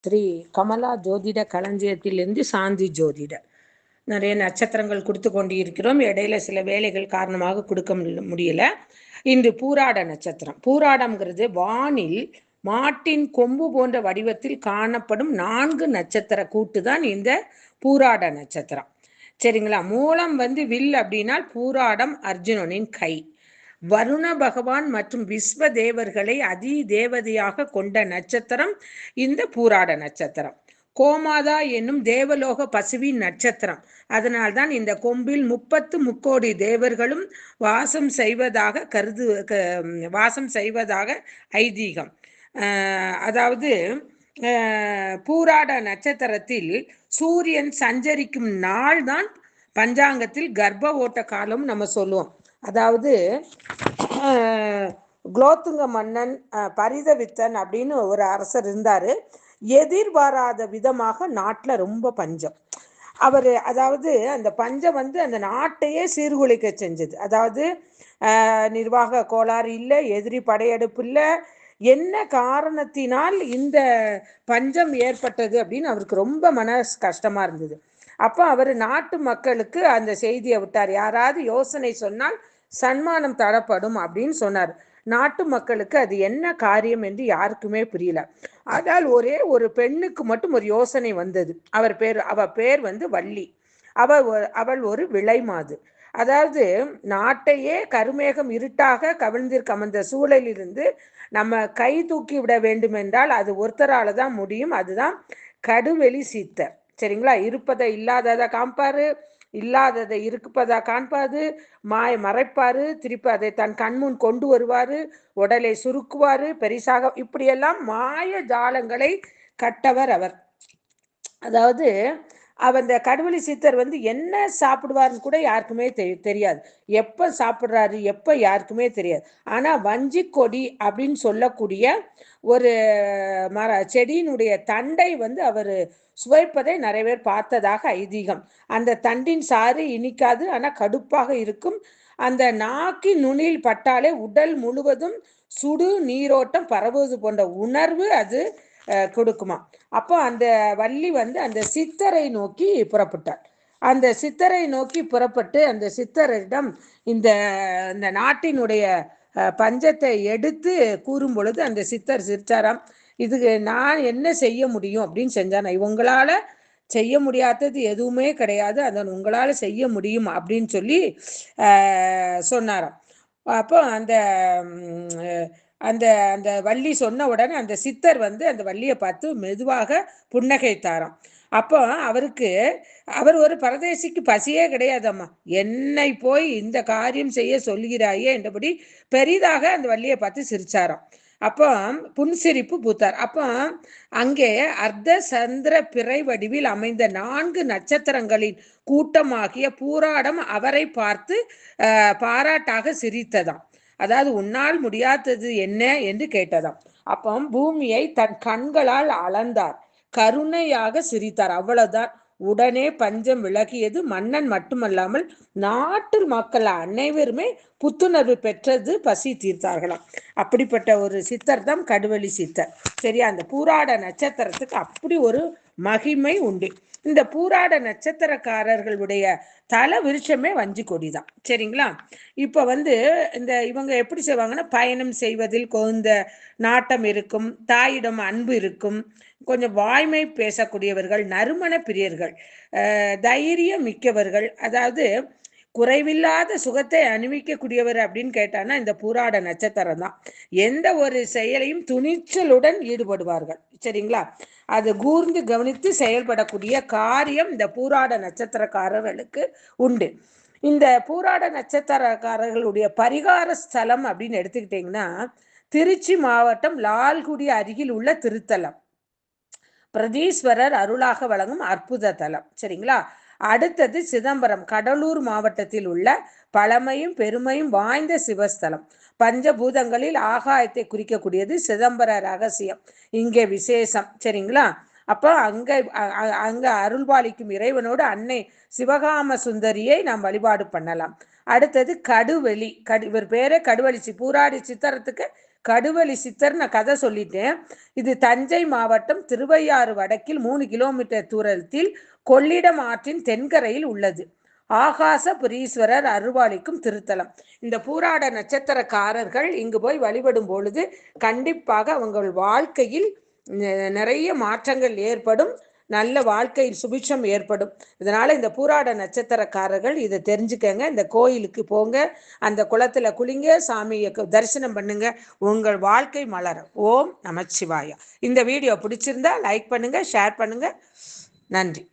ஸ்ரீ கமலா ஜோதிட களஞ்சியத்திலிருந்து சாந்தி ஜோதிடர். நிறைய நட்சத்திரங்கள் கொடுத்து கொண்டு இருக்கிறோம். இடையில சில வேலைகள் காரணமாக கொடுக்க முடியல. இன்று பூராட நட்சத்திரம். பூராடம்ங்கிறது வானில் மாட்டின் கொம்பு போன்ற வடிவத்தில் காணப்படும் 4 நட்சத்திர கூட்டு தான் இந்த பூராட நட்சத்திரம். சரிங்களா? மூலம் வில் அப்படின்னா பூராடம் அர்ஜுனனின் கை. வருண பகவான் மற்றும் விஸ்வ தேவர்களை அதி தேவதையாக கொண்ட நட்சத்திரம் இந்த பூராட நட்சத்திரம். கோமாதா என்னும் தேவலோக பசுவின் நட்சத்திரம். அதனால்தான் இந்த கொம்பில் 30 முக்கோடி தேவர்களும் வாசம் செய்வதாக ஐதீகம். அதாவது பூராட நட்சத்திரத்தில் சூரியன் சஞ்சரிக்கும் நாள் தான் பஞ்சாங்கத்தில் கர்ப்ப ஓட்ட காலம் நம்ம சொல்லுவோம். அதாவது குலோத்துங்க மன்னன் பரிதவித்தன் அப்படின்னு ஒரு அரசர் இருந்தாரு. எதிர்பாராத விதமாக நாட்டில் ரொம்ப பஞ்சம். அதாவது அந்த பஞ்சம் அந்த நாட்டையே சீர்குலைக்க செஞ்சது. அதாவது நிர்வாக கோளாறு இல்லை, எதிரி படையெடுப்பு இல்லை, என்ன காரணத்தினால் இந்த பஞ்சம் ஏற்பட்டது அப்படின்னு அவருக்கு ரொம்ப மன கஷ்டமா இருந்தது. அப்போ அவர் நாட்டு மக்களுக்கு அந்த செய்தியை விட்டார். யாராவது யோசனை சொன்னால் சன்மானம் தரப்படும் அப்படின்னு சொன்னார். நாட்டு மக்களுக்கு அது என்ன காரியம் என்று யாருக்குமே புரியல. ஆனால் ஒரே ஒரு பெண்ணுக்கு மட்டும் ஒரு யோசனை வந்தது. அவ பேர் வள்ளி. அவள் ஒரு விளைமாது. அதாவது நாட்டையே கருமேகம் இருட்டாக கவிழ்ந்திருக்க சூழலிலிருந்து நம்ம கை தூக்கி விட வேண்டும் என்றால் அது ஒருத்தரால தான் முடியும். அதுதான் கடுவெளி சித்தர். சரிங்களா? இருப்பதை இல்லாததை காண்பாரு, இல்லாததை இருப்பதா காண்பாது, மறைப்பாரு, திருப்பி அதை தன் கண்முன் கொண்டு வருவாரு, உடலை சுருக்குவாரு, பெரிசாக, இப்படியெல்லாம் மாய ஜாலங்களை கட்டவர் அவர். அதாவது அந்த கடுவெளி சித்தர் என்ன சாப்பிடுவாருன்னு கூட யாருக்குமே தெரியாது. எப்ப சாப்பிடுறாரு எப்ப யாருக்குமே தெரியாது. ஆனா வஞ்சி கொடி அப்படின்னு சொல்லக்கூடிய ஒரு செடியினுடைய தண்டை அவர் சுவைப்பதை நிறைய பேர் பார்த்ததாக ஐதீகம். அந்த தண்டின் சாறு இனிக்காது, ஆனா கடுப்பாக இருக்கும். அந்த நாக்கின் நுனியில் பட்டாலே உடல் முழுவதும் சுடு நீரோட்டம் பரவுவது போன்ற உணர்வு அது கொடுக்குமா. அப்போ அந்த வள்ளி அந்த சித்தரை நோக்கி புறப்பட்டார். அந்த சித்தரை நோக்கி புறப்பட்டு அந்த சித்தரிடம் இந்த நாட்டினுடைய பஞ்சத்தை எடுத்து கூறும் பொழுது அந்த சித்தர் சிரிச்சாராம். இதுக்கு நான் என்ன செய்ய முடியும் அப்படின்னு செஞ்சானா. உங்களால செய்ய முடியாதது எதுவுமே கிடையாது, அதன் உங்களால செய்ய முடியும் அப்படின்னு சொல்லி சொன்னாராம். அப்போ அந்த அந்த அந்த வள்ளி சொன்ன உடனே அந்த சித்தர் அந்த வள்ளியை பார்த்து மெதுவாக புன்னகைத்தாராம். அப்போ அவர் ஒரு பரதேசிக்கு பசியே கிடையாதம்மா, என்னை போய் இந்த காரியம் செய்ய சொல்கிறாயே என்றபடி பெரிதாக அந்த வள்ளியை பார்த்து சிரிச்சாராம். அப்போ புன்சிரிப்பு பூத்தார். அப்போ அங்கே அர்த்த சந்திர பிறை வடிவில் அமைந்த 4 நட்சத்திரங்களின் கூட்டமாகிய பூராடம் அவரை பார்த்து பாராட்டாக சிரித்ததாம். அதாவது உன்னால் முடியாதது என்ன என்று கேட்டதாம். அப்போ பூமியை தன் கண்களால் அளந்தார், கருணையாக சிரித்தார். அவ்வளவுதான். உடனே பஞ்சம் விலகியது. மன்னன் மட்டுமல்லாமல் நாட்டு மக்கள் அனைவருமே புத்துணர்வு பெற்றது, பசி தீர்த்தார்களாம். அப்படிப்பட்ட ஒரு சித்தர் தான் கடுவெளி சித்தர். சரியா? அந்த பூராட நட்சத்திரத்துக்கு அப்படி ஒரு மகிமை உண்டு. இந்த பூராட நட்சத்திரக்காரர்களுடைய தல விருட்சமே வஞ்சி கொடிதான். சரிங்களா? இப்ப இந்த இவங்க எப்படி செய்வாங்கன்னா, பயணம் செய்வதில் கொஞ்ச நாட்டம் இருக்கும், தாயிடம் அன்பு இருக்கும், கொஞ்சம் வாய்மை பேசக்கூடியவர்கள், நறுமண பிரியர்கள், தைரியம் மிக்கவர்கள், அதாவது குறைவில்லாத சுகத்தை அனுபவிக்கக்கூடியவர் அப்படின்னு கேட்டானா இந்த பூராட நட்சத்திரம் தான். எந்த ஒரு செயலையும் துணிச்சலுடன் ஈடுபடுவார்கள். சரிங்களா? அது கூர்ந்து கவனித்து செயல்படக்கூடிய காரியம் இந்த பூராட நட்சத்திரக்காரர்களுக்கு உண்டு. இந்த பூராட நட்சத்திரக்காரர்களுடைய பரிகார ஸ்தலம் அப்படின்னு எடுத்துக்கிட்டீங்கன்னா, திருச்சி மாவட்டம் லால்குடி அருகில் உள்ள திருத்தலம் பிரதீஸ்வரர் அருளாக வழங்கும் அற்புத தலம். சரிங்களா? அடுத்தது சிதம்பரம், கடலூர் மாவட்டத்தில் உள்ள பழமையும் பெருமையும் வாய்ந்த சிவஸ்தலம். பஞ்சபூதங்களில் ஆகாயத்தை குறிக்கக்கூடியது சிதம்பர ரகசியம் இங்கே விசேஷம். சரிங்களா? அப்போ அங்க அருள்பாலிக்கும் இறைவனோடு அன்னை சிவகாம சுந்தரியை நாம் வழிபாடு பண்ணலாம். அடுத்தது கடுவெளி. இவர் பேரே கடுவெளி. பூராடி சித்தரத்துக்கு கடுவலி சித்தர் நான் கதை சொல்லிட்டேன். இது தஞ்சை மாவட்டம் திருவையாறு வடக்கில் 3 கிலோமீட்டர் தூரத்தில் கொள்ளிடம் ஆற்றின் தென்கரையில் உள்ளது. ஆகாசபுரீஸ்வரர் அருள்பாலிக்கும் திருத்தலம். இந்த பூராட நட்சத்திரக்காரர்கள் இங்கு போய் வழிபடும் பொழுது கண்டிப்பாக அவங்கள் வாழ்க்கையில் நிறைய மாற்றங்கள் ஏற்படும், நல்ல வாழ்க்கையில் சுபிட்சம் ஏற்படும். இதனால இந்த பூராட நட்சத்திரக்காரர்கள் இதை தெரிஞ்சுக்கங்க. இந்த கோயிலுக்கு போங்க, அந்த குளத்துல குளிங்க, சாமியை தரிசனம் பண்ணுங்க, உங்கள் வாழ்க்கை மலரும். ஓம் நமச்சிவாயா. இந்த வீடியோ பிடிச்சிருந்தா லைக் பண்ணுங்க, ஷேர் பண்ணுங்க. நன்றி.